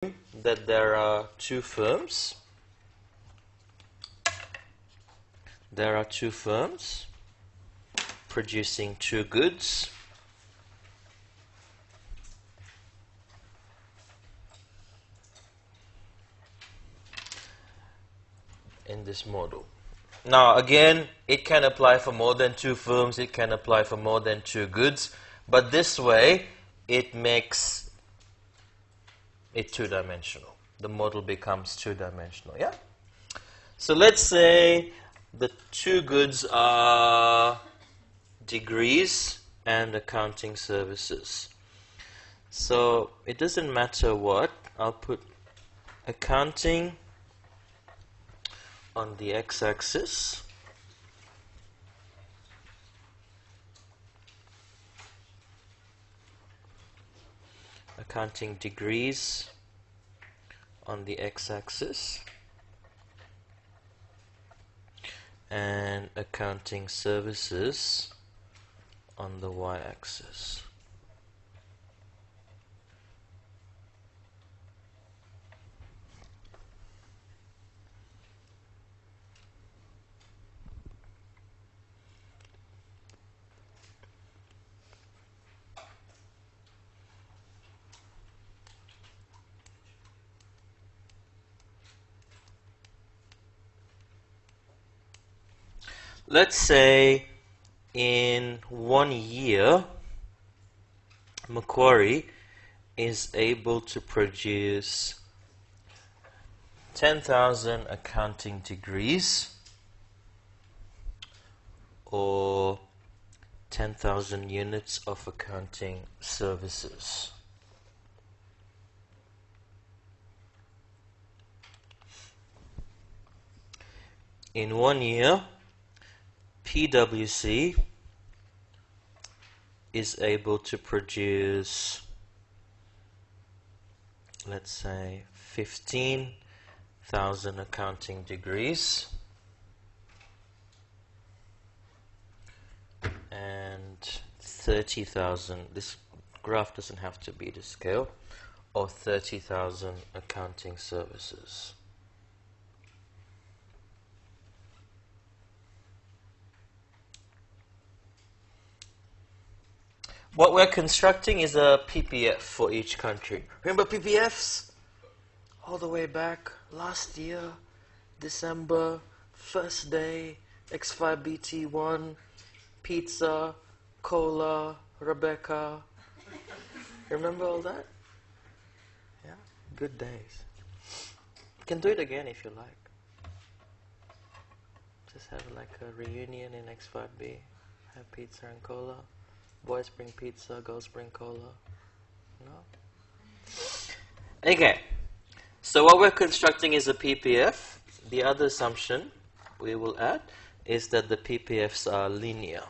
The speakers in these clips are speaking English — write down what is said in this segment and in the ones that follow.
that there are two firms. There are two firms producing two goods. In this model. Now again, it can apply for more than two firms, it can apply for more than two goods, but this way it makes it two-dimensional. The model becomes two-dimensional, yeah? So let's say the two goods are degrees and accounting services. So it doesn't matter what, I'll put accounting on the x-axis, accounting degrees on the x-axis, and accounting services on the y-axis. Let's say in 1 year, Macquarie is able to produce 10,000 accounting degrees or 10,000 units of accounting services. In 1 year, PwC is able to produce, let's say, 15,000 accounting degrees and 30,000, this graph doesn't have to be the scale, or 30,000 accounting services. What we're constructing is a PPF for each country. Remember PPFs? All the way back last year, December, first day, X5BT1, pizza, cola, Rebecca. Remember all that? Yeah, good days. You can do it again if you like. Just have like a reunion in X5B, have pizza and cola. Boys bring pizza, girls bring cola. No? Okay. So what we're constructing is a PPF. The other assumption we will add is that the PPFs are linear.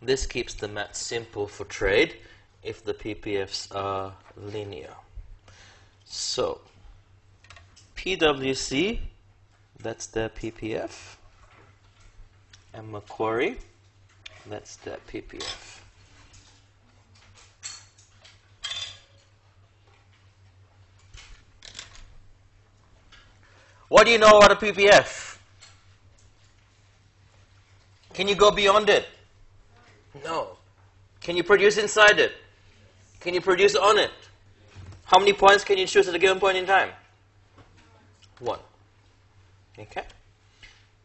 This keeps the math simple for trade if the PPFs are linear. So, PwC, that's their PPF. And Macquarie, that's their PPF. What do you know about a PPF? Can you go beyond it? No. Can you produce inside it? Can you produce on it? How many points can you choose at a given point in time? 1. Okay.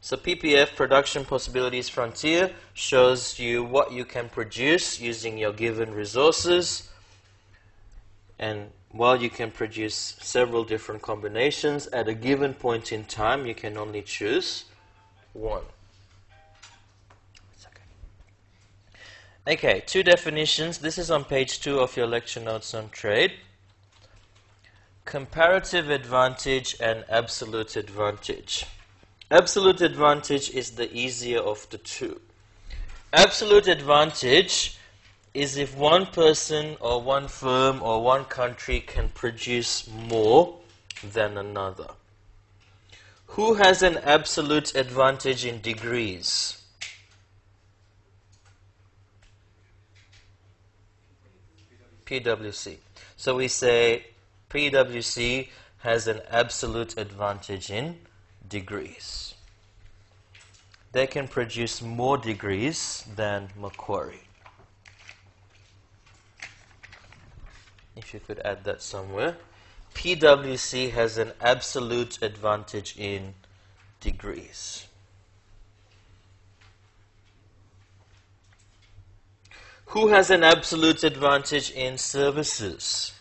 So PPF, Production Possibilities Frontier, shows you what you can produce using your given resources. And while you can produce several different combinations, at a given point in time, you can only choose 1. It's okay. Okay, 2 definitions. This is on page 2 of your lecture notes on trade. Comparative advantage and absolute advantage. Absolute advantage is the easier of the two. Absolute advantage is if one person or one firm or one country can produce more than another. Who has an absolute advantage in degrees? PwC. So we say PwC has an absolute advantage in degrees. They can produce more degrees than Macquarie. If you could add that somewhere. PwC has an absolute advantage in degrees. Who has an absolute advantage in services?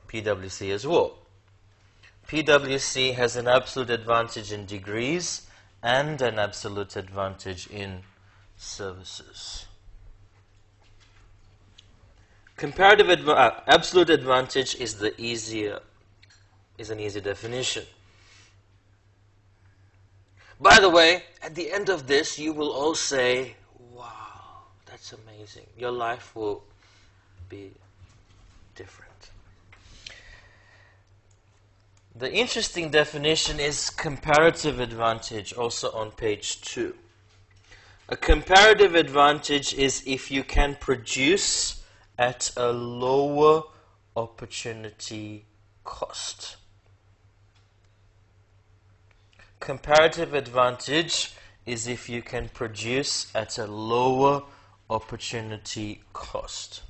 PwC as well. PwC has an absolute advantage in degrees and an absolute advantage in services. Comparative absolute advantage is an easy definition. By the way, at the end of this, you will all say, wow, that's amazing. Your life will be different. The interesting definition is comparative advantage, also on page 2. A comparative advantage is if you can produce at a lower opportunity cost. Comparative advantage is if you can produce at a lower opportunity cost.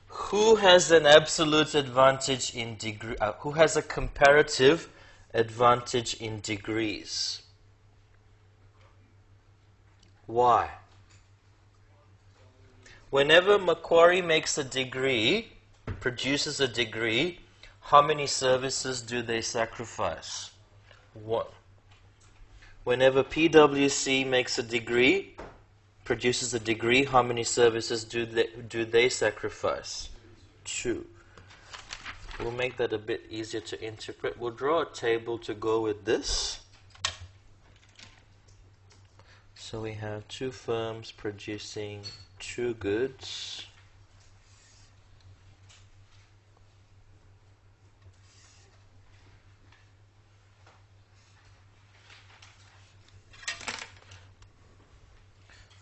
Who has an absolute advantage in degree? Who has a comparative advantage in degrees? Why? Whenever Macquarie makes a degree, produces a degree, how many services do they sacrifice? 1. Whenever PwC makes a degree, produces a degree, how many services do they sacrifice? 2. We'll make that a bit easier to interpret. We'll draw a table to go with this. So we have 2 firms producing 2 goods.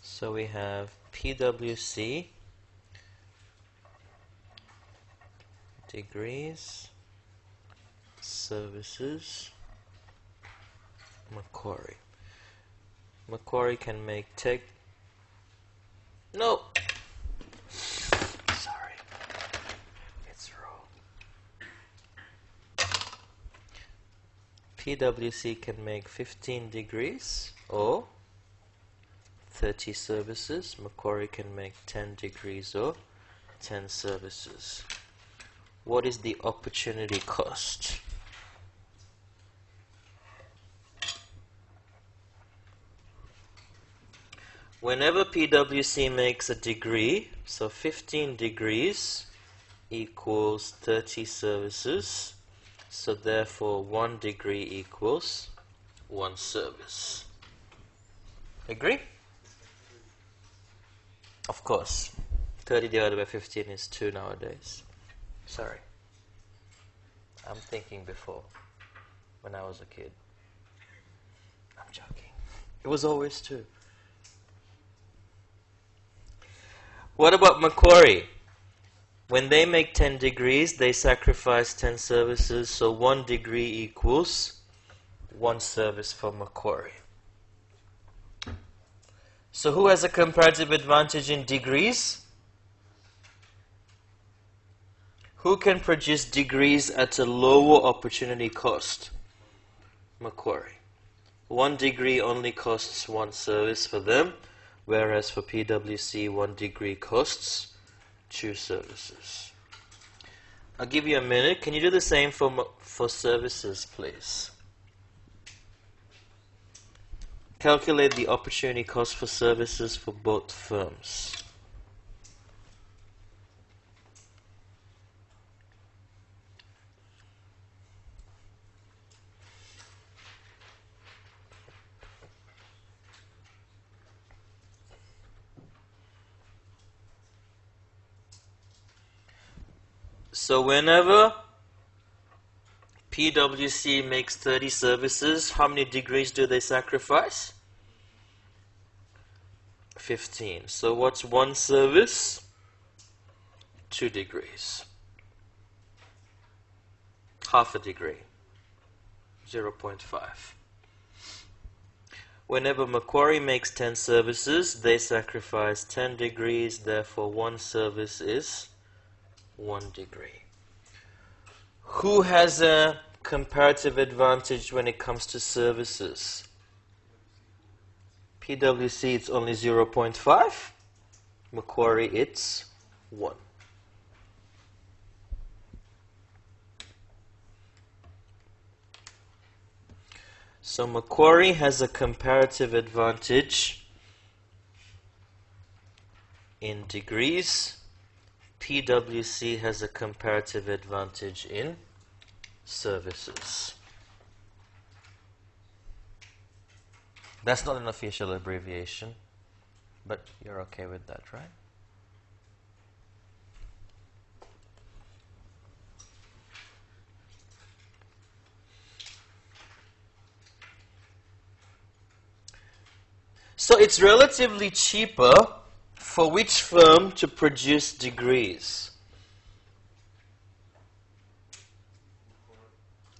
So we have PwC, degrees, services, Macquarie. Macquarie can make no! Sorry. It's wrong. PwC can make 15 degrees or 30 services. Macquarie can make 10 degrees or 10 services. What is the opportunity cost? Whenever PwC makes a degree, so 15 degrees equals 30 services, so therefore 1 degree equals 1 service. Agree? Of course. 30 divided by 15 is 2 nowadays. Sorry. I'm thinking before, when I was a kid. I'm joking. It was always 2. What about Macquarie? When they make 10 degrees, they sacrifice 10 services, so 1 degree equals 1 service for Macquarie. So who has a comparative advantage in degrees? Who can produce degrees at a lower opportunity cost? Macquarie. 1 degree only costs 1 service for them, whereas for PwC 1 degree costs 2 services. I'll give you a minute. Can you do the same for services, please? Calculate the opportunity cost for services for both firms. So whenever PwC makes 30 services, how many degrees do they sacrifice? 15. So what's one service? 2 degrees. Half a degree. 0.5. Whenever Macquarie makes 10 services, they sacrifice 10 degrees, therefore one service is 1 degree. Who has a comparative advantage when it comes to services? PwC, it's only 0.5. Macquarie, it's 1. So Macquarie has a comparative advantage in degrees. PwC has a comparative advantage in services. That's not an official abbreviation, but you're okay with that, right? So it's relatively cheaper for which firm to produce degrees?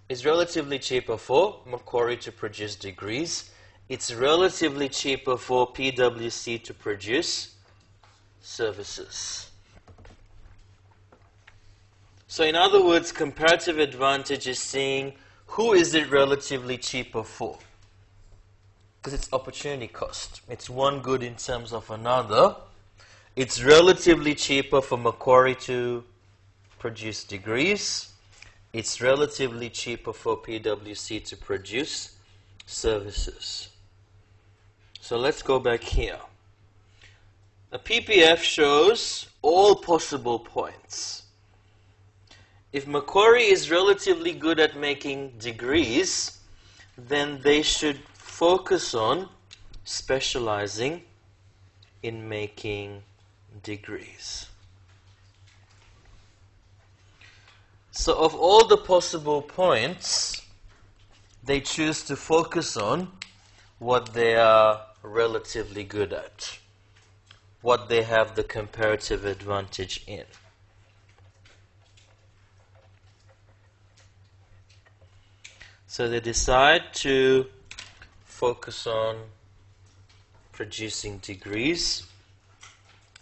It's relatively cheaper for Macquarie to produce degrees. It's relatively cheaper for PwC to produce services. So in other words, comparative advantage is seeing who is it relatively cheaper for. Because it's opportunity cost. It's one good in terms of another. It's relatively cheaper for Macquarie to produce degrees. It's relatively cheaper for PwC to produce services. So let's go back here. A PPF shows all possible points. If Macquarie is relatively good at making degrees, then they should focus on specializing in making degrees. So of all the possible points, they choose to focus on what they are relatively good at, what they have the comparative advantage in. So they decide to focus on producing degrees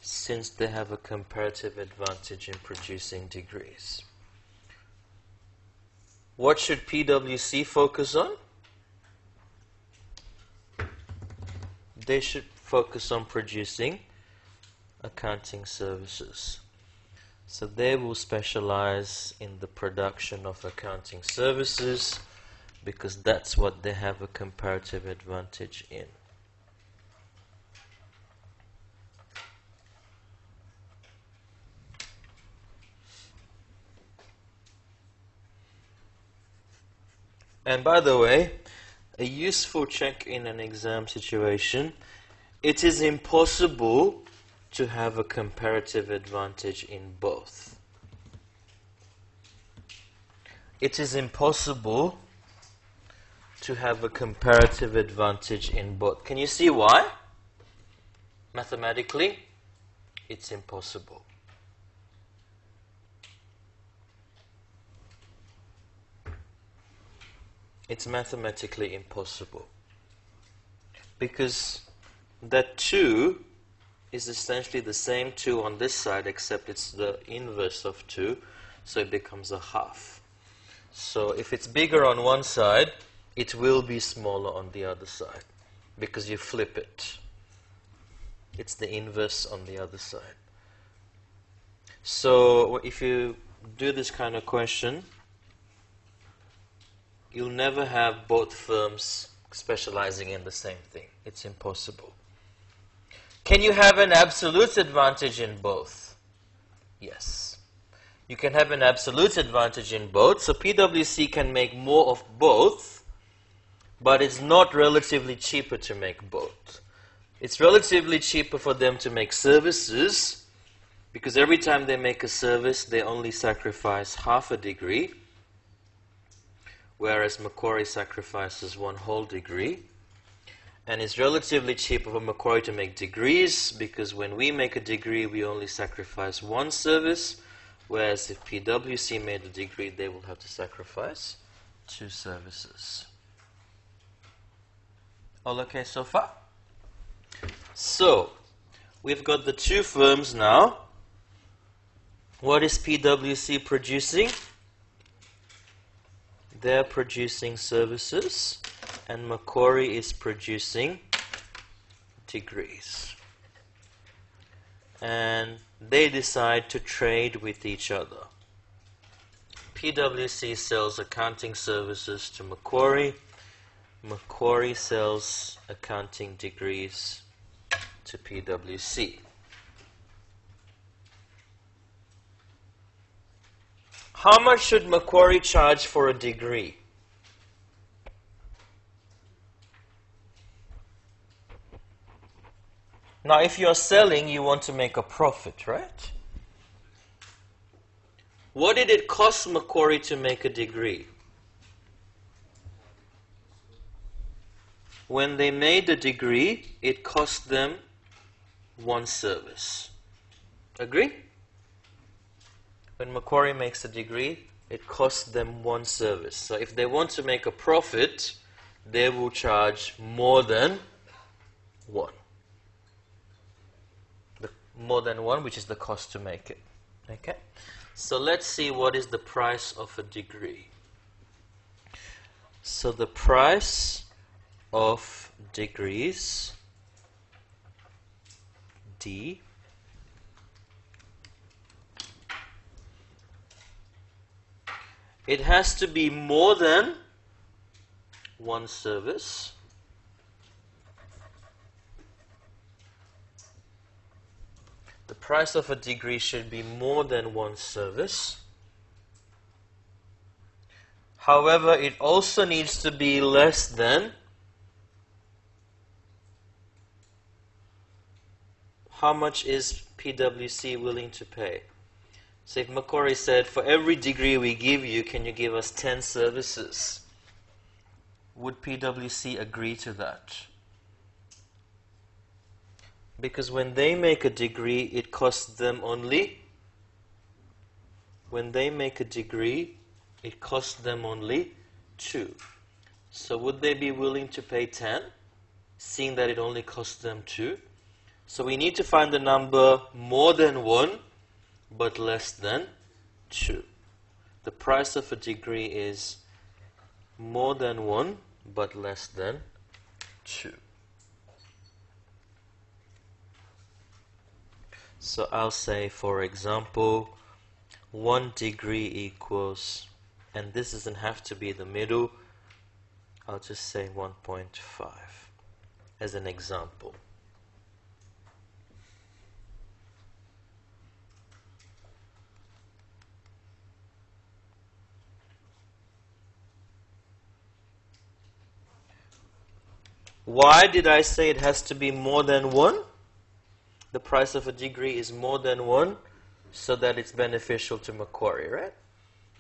since they have a comparative advantage in producing degrees. What should PwC focus on? They should focus on producing accounting services. So they will specialize in the production of accounting services because that's what they have a comparative advantage in. And by the way, a useful check in an exam situation, it is impossible to have a comparative advantage in both. It is impossible to have a comparative advantage in both. Can you see why? Mathematically, it's impossible. It's mathematically impossible. Because that 2 is essentially the same 2 on this side, except it's the inverse of 2, so it becomes a half. So if it's bigger on one side, it will be smaller on the other side, because you flip it. It's the inverse on the other side. So if you do this kind of question, you'll never have both firms specializing in the same thing. It's impossible. Can you have an absolute advantage in both? Yes. You can have an absolute advantage in both. So PwC can make more of both, but it's not relatively cheaper to make both. It's relatively cheaper for them to make services, because every time they make a service, they only sacrifice half a degree, whereas Macquarie sacrifices 1 whole degree. And it's relatively cheaper for Macquarie to make degrees, because when we make a degree, we only sacrifice one service, whereas if PwC made a degree, they will have to sacrifice 2 services. All okay so far? So, we've got the 2 firms now. What is PwC producing? They're producing services, and Macquarie is producing degrees. And they decide to trade with each other. PwC sells accounting services to Macquarie. Macquarie sells accounting degrees to PwC. How much should Macquarie charge for a degree? Now, if you're selling, you want to make a profit, right? What did it cost Macquarie to make a degree? When they made the degree, it cost them 1 service. Agree? When Macquarie makes a degree, it costs them 1 service. So if they want to make a profit, they will charge more than 1. More than 1, which is the cost to make it. Okay? So let's see what is the price of a degree. So the price of degrees, D, it has to be more than 1 service. The price of a degree should be more than 1 service. However, it also needs to be less than, how much is PwC willing to pay? So if Macquarie said, for every degree we give you, can you give us 10 services? Would PwC agree to that? Because when they make a degree, it costs them only, when they make a degree, it costs them only 2. So would they be willing to pay 10, seeing that it only costs them 2? So we need to find the number more than 1, but less than 2. The price of a degree is more than 1, but less than 2. So I'll say, for example, 1 degree equals, and this doesn't have to be the middle, I'll just say 1.5 as an example. Why did I say it has to be more than 1? The price of a degree is more than 1, so that it's beneficial to Macquarie, right?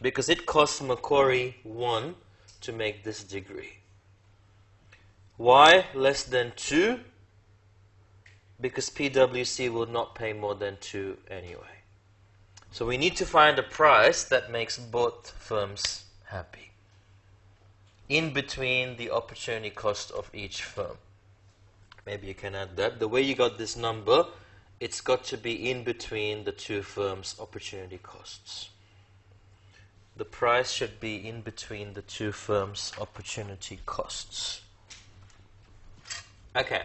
Because it costs Macquarie 1 to make this degree. Why less than 2? Because PwC will not pay more than 2 anyway. So we need to find a price that makes both firms happy, in between the opportunity cost of each firm. Maybe you can add that. The way you got this number, it's got to be in between the 2 firms' opportunity costs. The price should be in between the 2 firms' opportunity costs. Okay.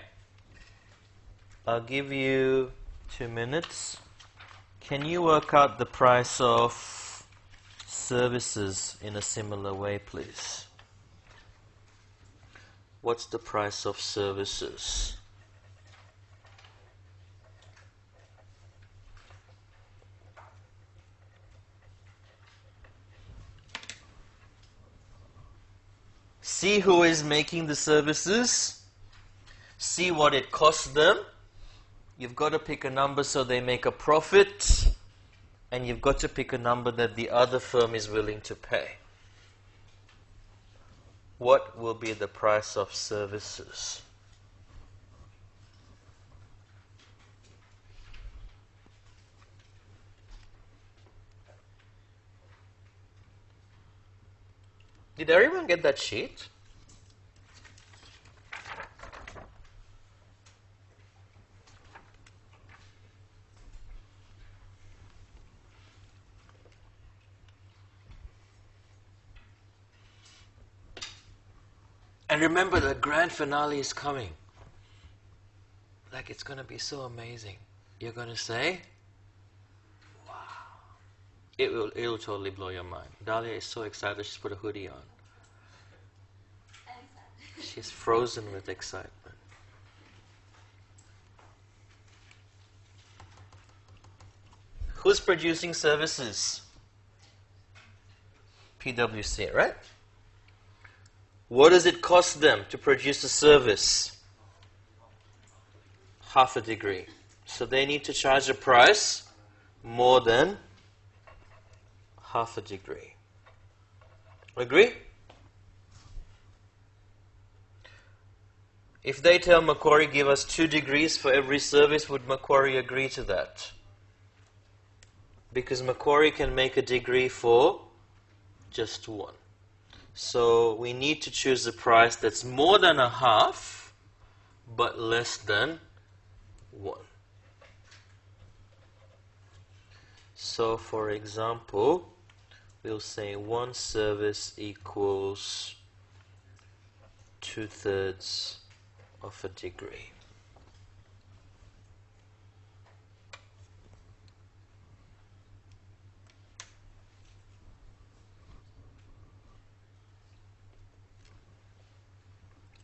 I'll give you 2 minutes. Can you work out the price of services in a similar way, please? What's the price of services? See who is making the services. See what it costs them. You've got to pick a number so they make a profit. And you've got to pick a number that the other firm is willing to pay. What will be the price of services? Did everyone get that sheet? And remember, the grand finale is coming. Like, it's going to be so amazing. You're going to say, wow. It will totally blow your mind. Dahlia is so excited, she's put a hoodie on. She's frozen with excitement. Who's producing services? PwC, right? What does it cost them to produce a service? Half a degree. So they need to charge a price more than half a degree. Agree? If they tell Macquarie, give us 2 degrees for every service, would Macquarie agree to that? Because Macquarie can make a degree for just 1. So we need to choose a price that's more than a half, but less than 1. So for example, we'll say 1 service equals 2/3 of a degree.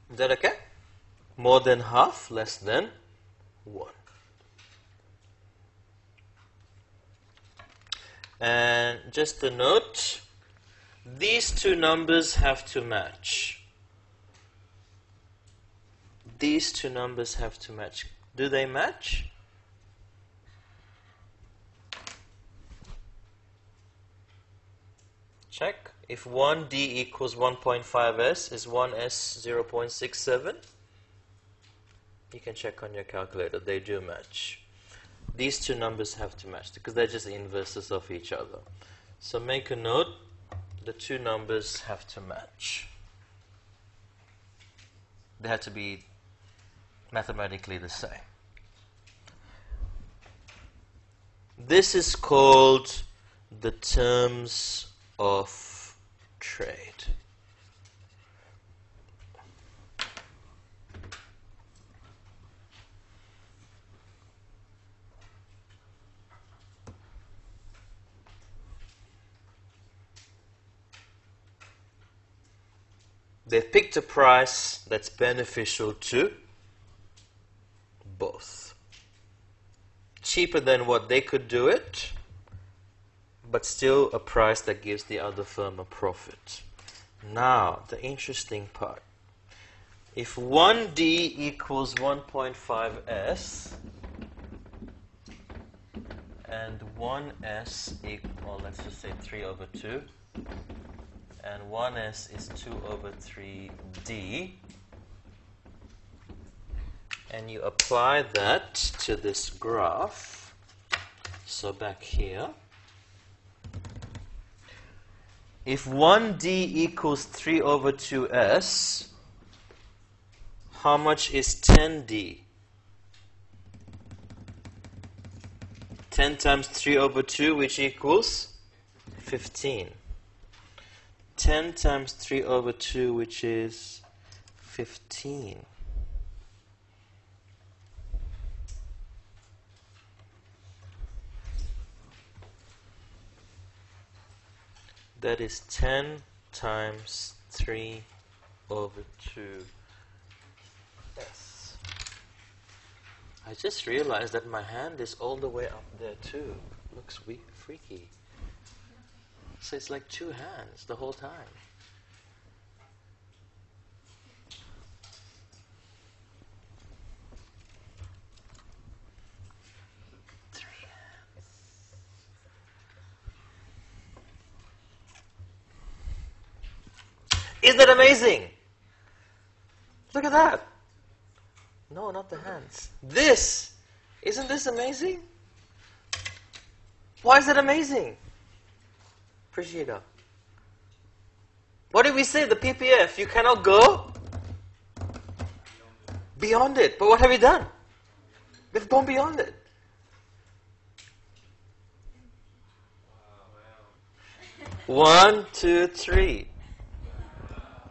Is that okay? More than half, less than 1. And just a note, these 2 numbers have to match. These 2 numbers have to match. Do they match? Check. If 1D equals 1.5s, is 1s 0.67? You can check on your calculator. They do match. These 2 numbers have to match because they're just inverses of each other. So make a note, the 2 numbers have to match. They have to be mathematically the same. This is called the terms of trade. They've picked a price that's beneficial to both. Cheaper than what they could do it, but still a price that gives the other firm a profit. Now, the interesting part. If 1D equals 1.5s and 1s equals, let's just say 3/2, and 1s is 2/3d, and you apply that to this graph, so back here, if 1d equals 3/2s, how much is 10d? 10 times 3/2, which equals 15. 10 times 3/2, which is 15. That is 10 times 3/2s. I just realized that my hand is all the way up there too. Looks freaky. So it's like 2 hands the whole time. Isn't that amazing? Look at that. No, not the hands. This. Isn't this amazing? Why is that amazing? Appreciate it. What did we say? The PPF, you cannot go beyond it. But what have we done? We've gone beyond it. One, two, three.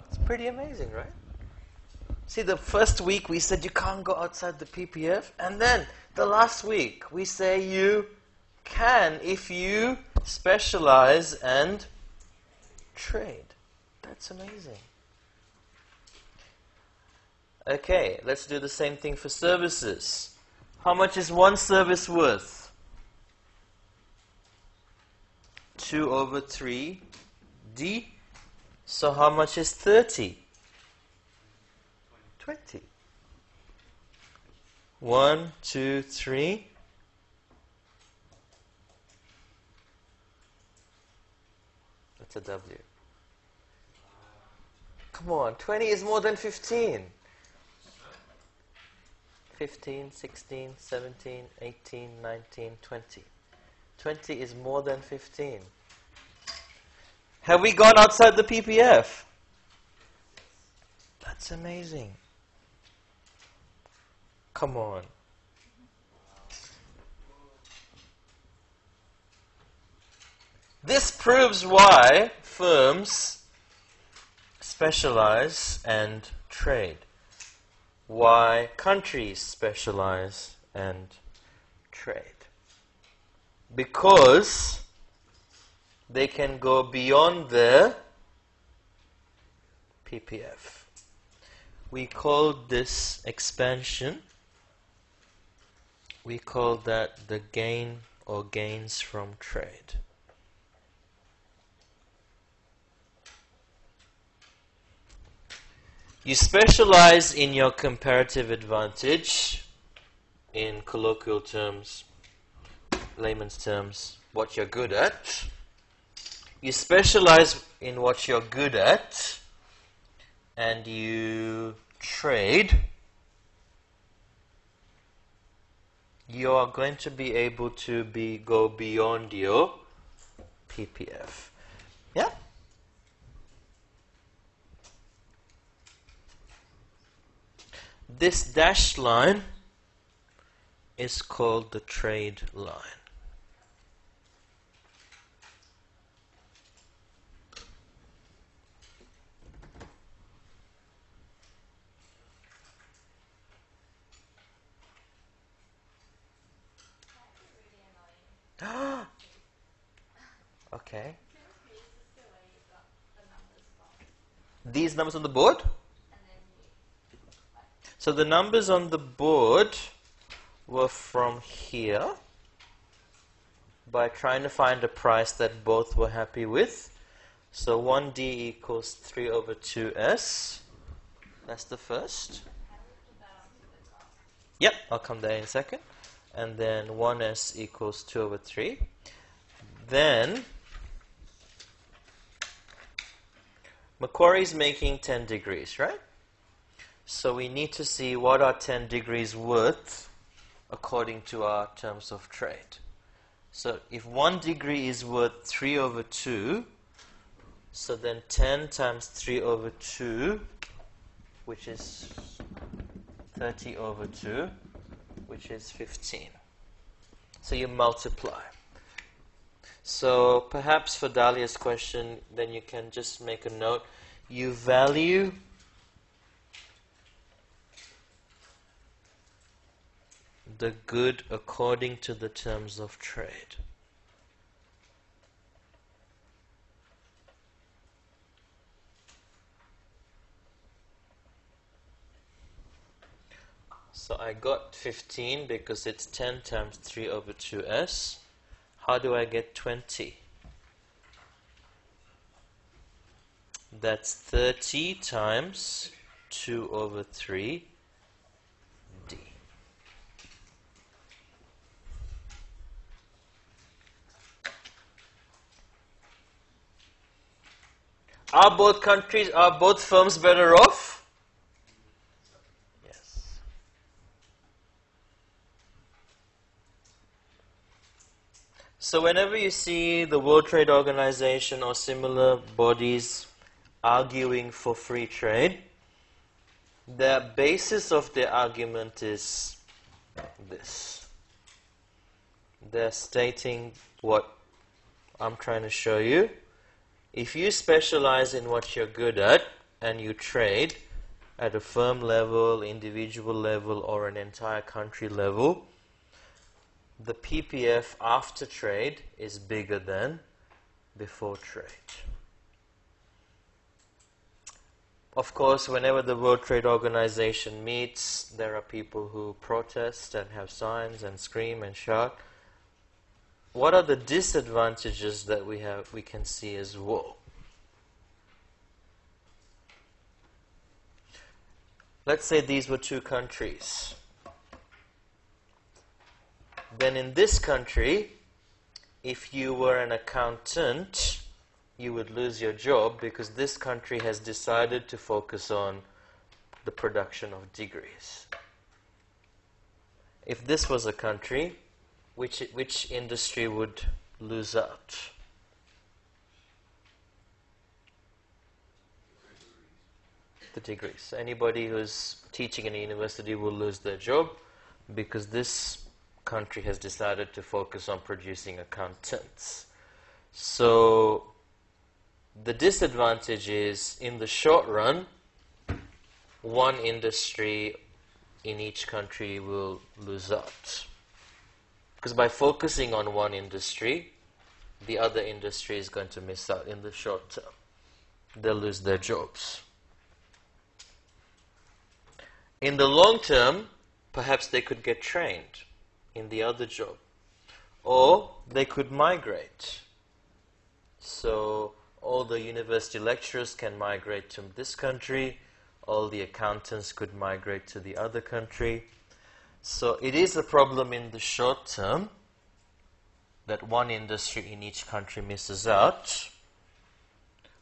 It's pretty amazing, right? See, the first week we said you can't go outside the PPF, and then the last week we say you can if you specialize and trade. That's amazing. Okay, let's do the same thing for services. How much is one service worth? 2 over 3 D. So how much is 30? 20. 1, 2, 3. That's a W. Come on, 20 is more than 15. 15, 16, 17, 18, 19, 20. 20 is more than 15. Have we gone outside the PPF? That's amazing. Come on. This proves why firms specialize and trade. Why countries specialize and trade. Because they can go beyond their PPF. We call this expansion. We call that the gain or gains from trade. You specialize in your comparative advantage, in colloquial terms, layman's terms, what you're good at. You specialize in what you're good at, and you trade. You are going to be able to go beyond your PPF. Yeah? This dashed line is called the trade line. Okay. These numbers on the board? So the numbers on the board were from here by trying to find a price that both were happy with. So 1D equals 3 over 2S. That's the first. Yep, I'll come there in a second. And then 1S equals 2 over 3. Then Macquarie's making 10 degrees, right? So we need to see what are 10 degrees worth according to our terms of trade. So if 1 degree is worth 3 over 2, so then 10 times 3 over 2, which is 30 over 2, which is 15. So you multiply. So perhaps for Dahlia's question, then you can just make a note. You value the good according to the terms of trade. So I got 15 because it's 10 times 3 over 2s. How do I get 20? That's 30 times 2 over 3 d. Are both firms better off? Yes. So whenever you see the World Trade Organization or similar bodies arguing for free trade, the basis of their argument is this. They're stating what I'm trying to show you. If you specialize in what you're good at and you trade at a firm level, individual level, or an entire country level, the PPF after trade is bigger than before trade. Of course, whenever the World Trade Organization meets, there are people who protest and have signs and scream and shout. What are the disadvantages that we can see as well? Let's say these were two countries. Then in this country, if you were an accountant, you would lose your job because this country has decided to focus on the production of degrees. If this was a country, which industry would lose out? The degrees. Anybody who's teaching in a university will lose their job because this country has decided to focus on producing accountants. So the disadvantage is, in the short run, one industry in each country will lose out. Because by focusing on one industry, the other industry is going to miss out in the short term. They'll lose their jobs. In the long term, perhaps they could get trained in the other job. Or they could migrate. So all the university lecturers can migrate to this country, all the accountants could migrate to the other country. So it is a problem in the short term that one industry in each country misses out.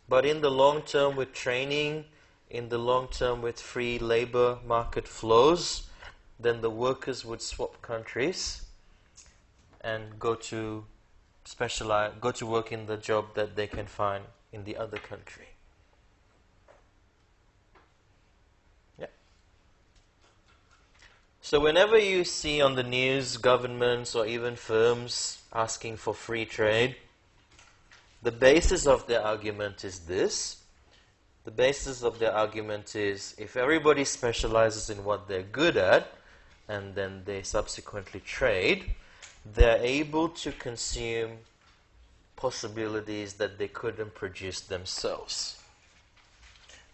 But in the long term with training, in the long term with free labor market flows, then the workers would swap countries and go to work in the job that they can find in the other country. Yeah. So whenever you see on the news governments or even firms asking for free trade, the basis of their argument is this. The basis of their argument is, if everybody specializes in what they're good at and then they subsequently trade, they're able to consume possibilities that they couldn't produce themselves.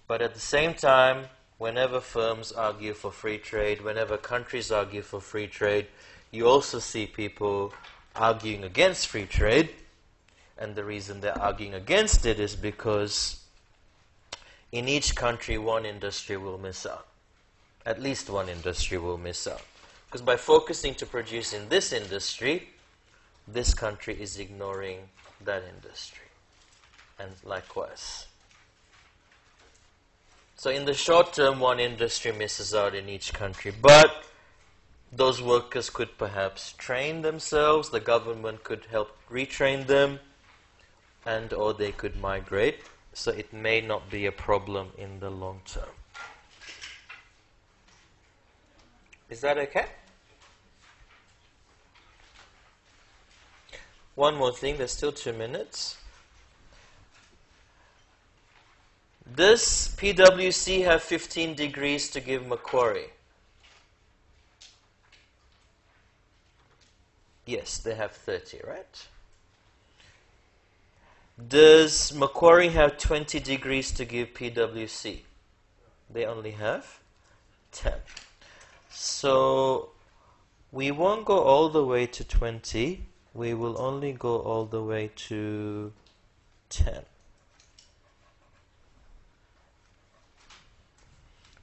But at the same time, whenever firms argue for free trade, whenever countries argue for free trade, you also see people arguing against free trade. And the reason they're arguing against it is because in each country, one industry will miss out. At least one industry will miss out. Because by focusing to produce in this industry, this country is ignoring that industry. And likewise. So in the short term, one industry misses out in each country. But those workers could perhaps train themselves. The government could help retrain them. And or they could migrate. So it may not be a problem in the long term. Is that okay? One more thing, there's still 2 minutes. Does PwC have 15 degrees to give Macquarie? Yes, they have 30, right? Does Macquarie have 20 degrees to give PwC? They only have 10. So we won't go all the way to 20. We will only go all the way to 10.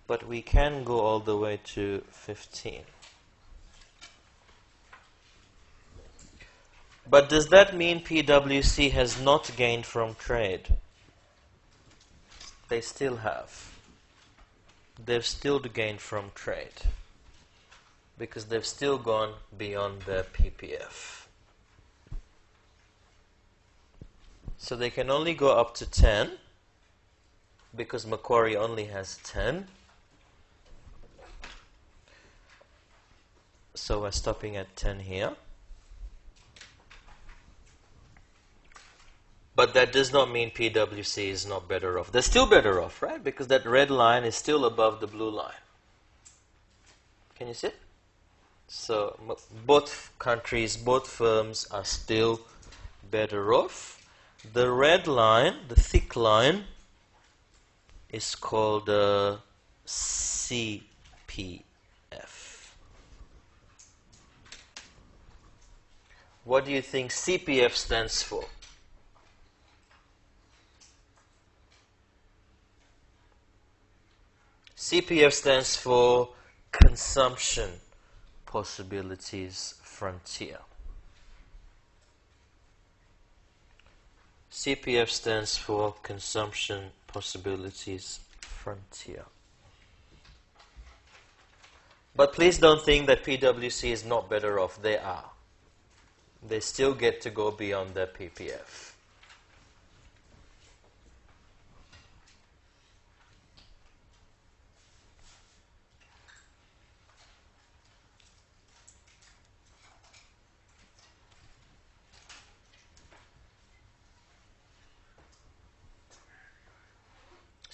But we can go all the way to 15. But does that mean PwC has not gained from trade? They still have. They've still gained from trade. Because they've still gone beyond their PPF. So they can only go up to 10. because Macquarie only has 10. So we're stopping at 10 here. But that does not mean PwC is not better off. They're still better off, right? Because that red line is still above the blue line. Can you see it? So both countries, both firms are still better off. The red line, the thick line, is called CPF. What do you think CPF stands for? CPF stands for Consumption Possibilities Frontier. CPF stands for Consumption Possibilities Frontier. But please don't think that PwC is not better off. They are. They still get to go beyond their PPF.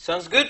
Sounds good?